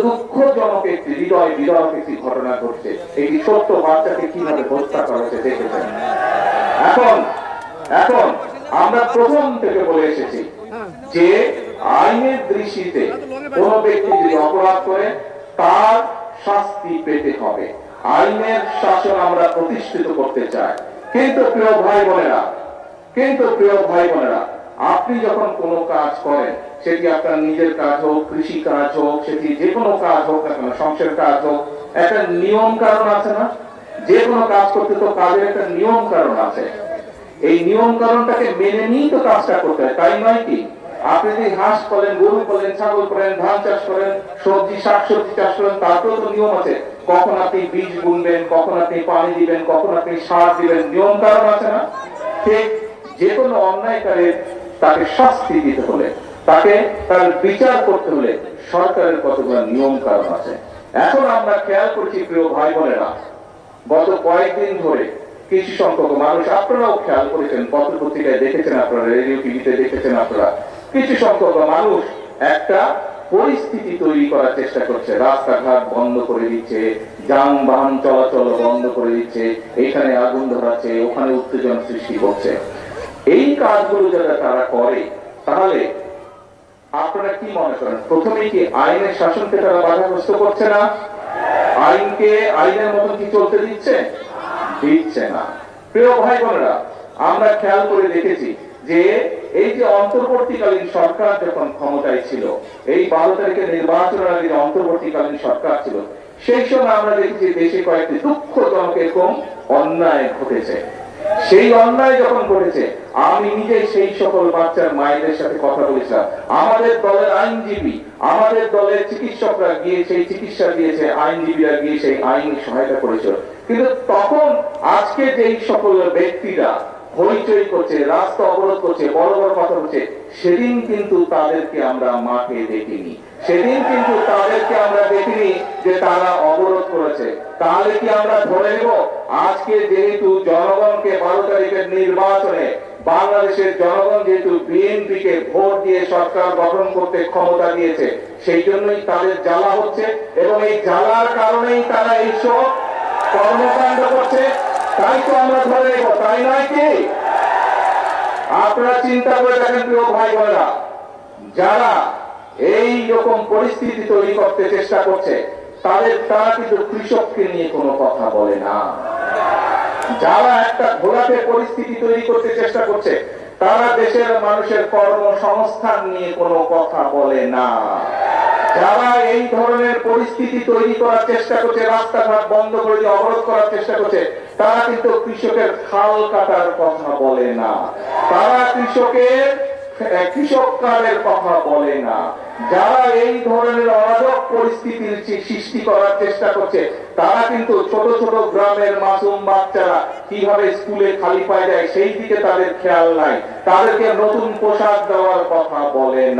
দুঃখজনক একটি হৃদয় বিদারক একটি ঘটনা ঘটছে। একটি ছোট্ট বাচ্চাকে কিভাবে হত্যা করা হয়েছে দেখেছেন। এখন এখন আমরা প্রথম থেকে বলে এসেছি যে আইনের দৃষ্টিতে কোন ব্যক্তি যদি অপরাধ করে তার শাস্তি পেতে হবে। আইনের শাসন আমরা প্রতিষ্ঠিত করতে চাই। কিন্তু প্রিয় ভাই বোনেরা, আপনি যখন কোনো কাজ করেন, সেটি আপনার নিজের কাজ হোক, কৃষি কাজ হোক, সেটি যে কোনো কাজ হোক না কেন, সংসারের কাজ হোক, একটা নিয়ম কারণ আছে না? যে কোনো কাজ করতে তো কাজের একটা নিয়ম কারণ আছে। এই নিয়ম কারণটাকে মেনে নিয়েই তো কাজটা করতে হয়, তাই নয় কি? আপনি যদি হাঁস পালেন, গরু পালেন, ছাগল পালেন, ধান চাষ করেন, শাকসবজি চাষ করেন, তারপরেও তো নিয়ম আছে। কখন আপনি বীজ বুনবেন, কখন আপনি পানি দিবেন, কখন আপনি সার দিবেন, নিয়ম কারণ আছে না? ঠিক যে কোনো অন্যায়কারীর তাকে শাস্তি দিতে হলে, তাকে তার বিচার করতে হলে সরকারের কতগুলো নিয়ম কারণ আছে। এখন আমরা খেয়াল করছি প্রিয় ভাই বোনেরা, গত কয়েকদিন ধরে কিছু সংখ্যক মানুষ, আপনারাও খেয়াল করেছেন, পত্র পত্রিকায় দেখেছেন, আপনারা রেডিও টিভিতে দেখেছেন, আপনারা কিছু সংখ্যক মানুষ একটা পরিস্থিতি তৈরি করার চেষ্টা করছে। রাস্তাঘাট বন্ধ করে দিচ্ছে, যানবাহন চলাচল বন্ধ করে দিচ্ছে, এখানে আগুন ধরাচ্ছে, ওখানে উত্তেজনা সৃষ্টি করছে। এই কাজগুলো যারা তারা করে, তাহলে আপনারা কি মনে করেন, প্রথমে কি আইনের শাসনকে তারা বাধাগ্রস্ত করছে না? আইনকে আইনের মতন কি চলতে দিচ্ছে না। প্রিয় ভাই বোনেরা, আমরা খেয়াল করে দেখেছি যে এই যে অন্তর্বর্তীকালীন সরকার যখন ক্ষমতায় ছিল, এই 12 তারিখের নির্বাচনের আগে যে অন্তর্বর্তীকালীন সরকার ছিল, সেই সময় আমরা দেখেছি দেশে কয়েকটি দুঃখজনক এরকম অন্যায় ঘটেছে। সেই অন্যায় যখন ঘটেছে, আমি নিজে সেই সকল বাচ্চার মায়েদের সাথে কথা বলেছিলাম। আমাদের দলের আইনজীবী, আমাদের দলের চিকিৎসকরা গিয়ে সেই চিকিৎসা দিয়েছে, আইনজীবীরা গিয়ে সেই আইনি সহায়তা করেছিল। কিন্তু তখন আজকে যেই সকল ব্যক্তিরা হইচই করছে, রাস্তা অবরোধ করছে, বড় বড় কথা বলছে, সেদিন কিন্তু তাদেরকে আমরা মাঠে দেখিনি। সেদিন কিন্তু তাদেরকে আমরা দেখিনি যে তারা অবরোধ করেছে। তাহলে কি আমরা ধরে নেব আজকে যেহেতু জনগণকে 12 তারিখের নির্বাচনে বাংলাদেশের জনগণ যেহেতু বিএনপি কে ভোট দিয়ে সরকার গঠন করতে ক্ষমতা দিয়েছে, সেই জন্যই তাদের জ্বালা হচ্ছে, এবং এই জ্বালার কারণেই তারা এইসব কর্মকাণ্ড করছে। তাই তো আমরা ধরে নেব, তাই নয় কি? আপনারা চিন্তা করে দেখেন প্রিয় ভাই বোনেরা, যারা এই রকম পরিস্থিতি তৈরি করতে চেষ্টা করছে, তারা কিন্তু কৃষককে নিয়ে কোনো কথা বলে না। যারা একটা ঘোলাটে পরিস্থিতি তৈরি করতে চেষ্টা করছে, তারা দেশের মানুষের কর্মসংস্থান নিয়ে কোনো কথা বলে না। যারা এই ধরনের পরিস্থিতি তৈরি করার চেষ্টা করছে, রাস্তাঘাট বন্ধ করে দিয়ে অবরোধ করার চেষ্টা করছে, তারা কিন্তু কৃষকের খাল কাটার কথা বলে না, তারা কৃষক কার্ডের কথা বলে না। যারা এই ধরনের অরাজক পরিস্থিতির সৃষ্টি করার চেষ্টা করছে, তারা কিন্তু ছোট ছোট গ্রামের মাসুম বাচ্চারা কিভাবে স্কুলে খালি পায়ে যায় সেই দিকে তাদের খেয়াল নাই, তাদেরকে নতুন পোশাক দেওয়ার কথা বলে না।